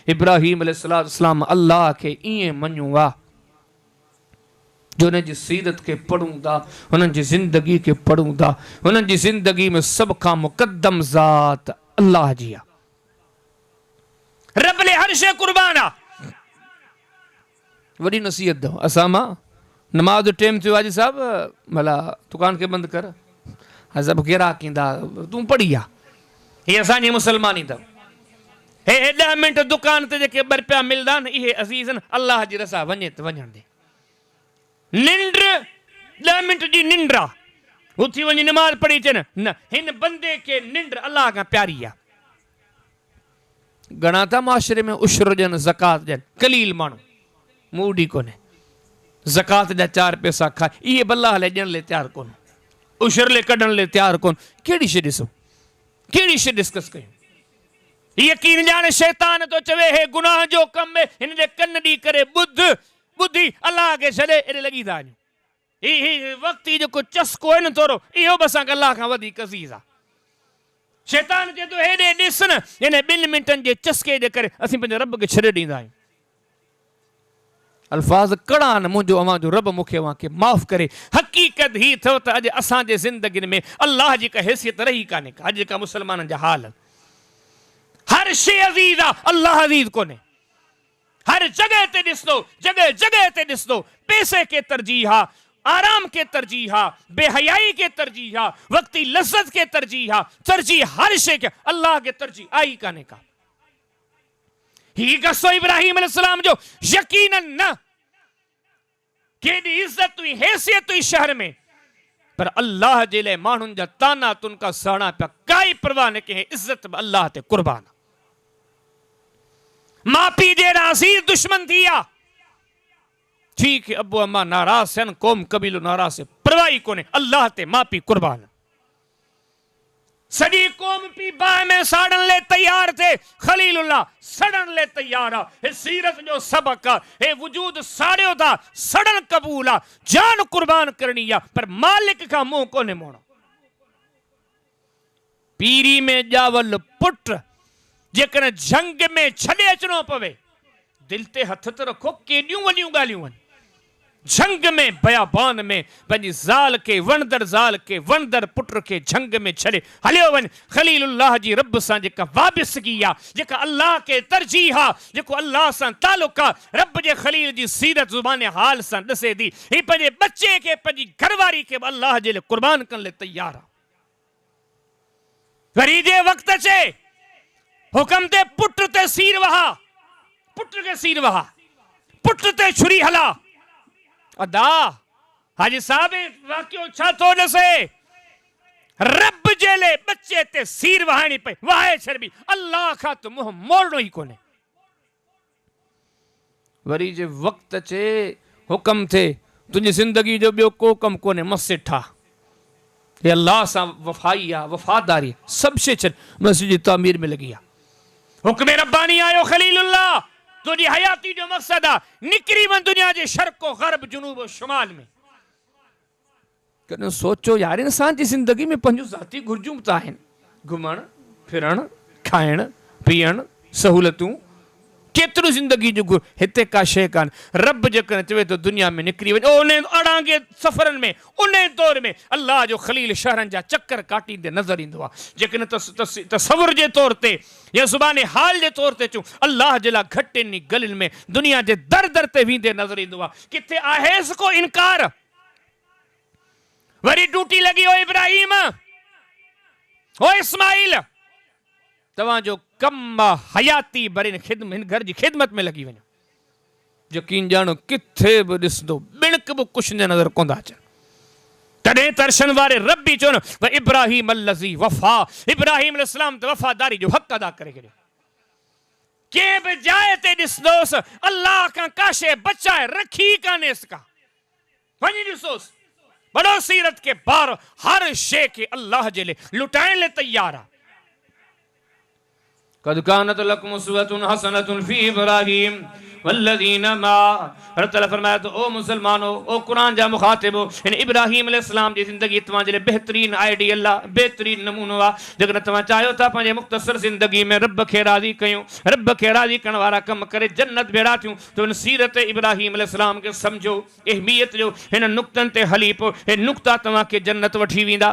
इब्राहिम अलैहिस्सलाम अल्लाह के ईअं मञूं हा जो उन जी सीरत के पढ़ूं था, उन जी ज़िंदगी के पढ़ूं था, उन जी ज़िंदगी में सब खां मुक़द्दम ज़ात अल्लाह जी आ। रब ले हर शे कुर्बान आ। वॾी नसीहत दो असां मां नमाज जो टाइम थियो आज साहब भला दुकान के बंद कर सब गिराक ईंदा तूं पढ़ी आ ये असांजी मुसलमानी अथव। हे 10 मिंट दुकान ते जेके ॿ रुपया मिलंदा आहिनि इहे अज़ीज़न अल्लाह जी रज़ा वञे त वञण दे। निंड 10 मिंट जी निंड आ उथी वञी नमाज पढ़ी अचनि न हिन बंदे के निंड अल्लाह खां प्यारी आ। घणा था माशरे में उशर ॾियनि ज़कात ॾियनि कलील माण्हू मूड ई कोन्हे ज़कात जा 4 पैसा खाए इहे बल्लाह लाइ ॾियण लाइ तयारु कोन उशर लाइ कढण लाइ तयारु कोन। कहिड़ी शइ ॾिसो कहिड़ी शइ डिस्कस कयूं। यकीन ॼाण शैतान तो चवे हे गुनाह जो कम में हिन जे कन ॾी करे बुद्धि अल्लाह के छॾे एॾे लॻी था वञूं। ही वक़्तु जेको चस्को आहे न थोरो इहो बि असांखे अल्लाह खां वधीक अज़ीज़ आहे। शैतान चए थो हेॾे ॾिस न हिन 2 मिंटनि जे चस्के जे करे असीं पंहिंजे रब खे छॾे ॾींदा आहियूं। अल्फाज़ कड़ा आहिनि मुंहिंजो अवां जो रब मूंखे अवां खे माफ़ करे। हक़ीक़त ही अथव त अॼु असांजे ज़िंदगी में अल्लाह जी का हैसियत रही कान्हे का। अॼु जेका मुसलमाननि जा हाल हर शइ अज़ीज़ आहे अल्लाह अज़ीज़ कोन्हे। हर जगह ते ॾिसंदो जगह जगह ते ॾिसंदो पैसे के तरजीह आहे आराम के तरजीह आहे बेहयाई के तरजीह आहे वक्ती लज़्ज़त के तरजीह आहे तरजीह हर शइ के अल्लाह के तरजीह आई कान्हे का। ही गसो इब्राहिम अलैहिस्सलाम जो यकीनन न केॾी इज़्ज़त हुई हैसियत हुई शहर में पर अल्लाह जे लाइ माण्हुनि जा ताना तुनका सहणा पिया काई परवाह न कंहिं इज़्ज़त बि अल्लाह ते कुर्बान। माउ पीउ जहिड़ा अज़ीज़ दुश्मन थी विया ठीक है अबू अम्मा नाराज़ थियनि क़ौम कबीलो नाराज़ परवाही कोन्हे अल्लाह ते माउ पीउ कुर्बान। सॼी क़ौम पी बाहि में साड़न लाइ तैयार थे खलीलुल्लाह सड़न लाइ तैयार आहे। हे सीरत जो सबक आहे हे वजूद साड़ियो था सड़न क़बूल आहे जान कुर्बान करणी आहे पर मालिक खां मुंहुं कोन्हे मोड़ो। पीरी में ॼावल पुट जेकॾहिं जंग में छॾे अचणो पवे दिल ते हथ त रखो केॾियूं वॾियूं ॻाल्हियूं आहिनि। जंग में बयाबान में पंहिंजी ज़ाल के वणदड़ ज़ाल के वणदड़ पुट के जंग में छॾे हलियो वञ। खलीलुल्लाह जी रब सां जेका वाबिसगी आहे जेका अल्लाह के तरजीह आहे जेको अल्लाह सां तालुक़ आहे रब जे खलील जी सीरत ज़ुबान हाल सां ॾसे थी। ही पंहिंजे बच्चे के पंहिंजी घरवारी के अल्लाह जे लाइ कुर्बान करण लाइ तैयार आहे। वरी जे वक़्तु अचे हुकम ते पुट ते सीर वहा पुट के सीर वहा पुट ते छुरी हला अदा हाजी साहब वाकियो छा थो ॾसे रब जे लाइ बच्चे ते सीर वहाइणी पई वाहे छॾबी अल्लाह खां त मुंहुं मोड़णो ई कोन्हे। वरी जे वक़्तु अचे हुकम थे तुंहिंजी ज़िंदगी जो ॿियो को कमु कोन्हे मस्जिद ठाह हे अल्लाह सां वफ़ाई आहे वफ़ादारी सभु शइ छॾ मस्जिद जी तामीर में लॻी आहे। हुक्म रब्बानी आयो खलीलुल्लाह तुझी हयाती जो मकसद आहे निकिरी वञ दुनिया जे शर्क़ो गरब जुनूब शुमाल में। कॾहिं सोचो यार इंसान जी ज़िंदगी में पंहिंजूं ज़ाती घुर्जूं त आहिनि घुमण फिरण खाइण पीअण सहूलतूं केतिरो ज़िंदगी जो घुर हिते का शइ कान। रब जेकॾहिं चवे थो दुनिया में निकिरी वञ उन अड़ांगे सफ़रनि में उन दौर में अल्लाह जो खलील शहरनि जा चकर काटींदे नज़र ईंदो आहे। जेकॾहिं तसवुर जे तौर ते या ज़ुबान हाल जे तौर ते अचूं अल्लाह जे लाइ घटनि गलियुनि में दुनिया जे दर दर ते वेंदे नज़र ईंदो आहे। किथे आहेसि को इनकार। वरी ड्यूटी लॻी हो इब्राहिम हो इस्माइल तव्हांजो कम हयाती भरे हिन घर जी ख़िदमत में लॻी वञो। यकीन ॼाणो किथे बि ॾिसंदो ॿिणक बि कुझु नज़र कोन था अचनि। तॾहिं दर्शन वारे रब बि चवनि इब्राहिम अल्लज़ी वफ़ा इब्राहिम अलैहिस्सलाम त वफ़ादारी जो हक़ अदा करे छॾियो। कंहिं बि जाइ ते ॾिसंदोसि अल्लाह खां का शइ बचाए रखी कान्हेसि का वञी ॾिसोसि वॾो सीरत के बार हर शइ खे अल्लाह जे लाइ लुटाइण लाइ तैयार आहे। कद कानत लकुम उसवतुन हसनतुन फी इब्राहिम वल्लज़ीना मा। अल्लाह ताला फरमाया तो ओ मुसलमानो, ओ कुरान जा मुखातिबो, इन इब्राहिम अलैहिस्सलाम जी जिंदगी तव्हां जे बेहतरीन आइडियल आहे, बेहतरीन नमूनो आहे। जेकॾहिं तव्हां चाहियो था पंहिंजे मुख़्तसर ज़िंदगी में रब खे राज़ी कयूं, रब खे राज़ी करण वारा कम करे जन्नत भेड़ा थियूं, तो इन सीरत इब्राहिम अलैहिस्सलाम खे सम्झो, अहमियत जो हिन नुक़्तनि ते हली पोइ हे नुक़्ता तव्हांखे जन्नत वठी वेंदा।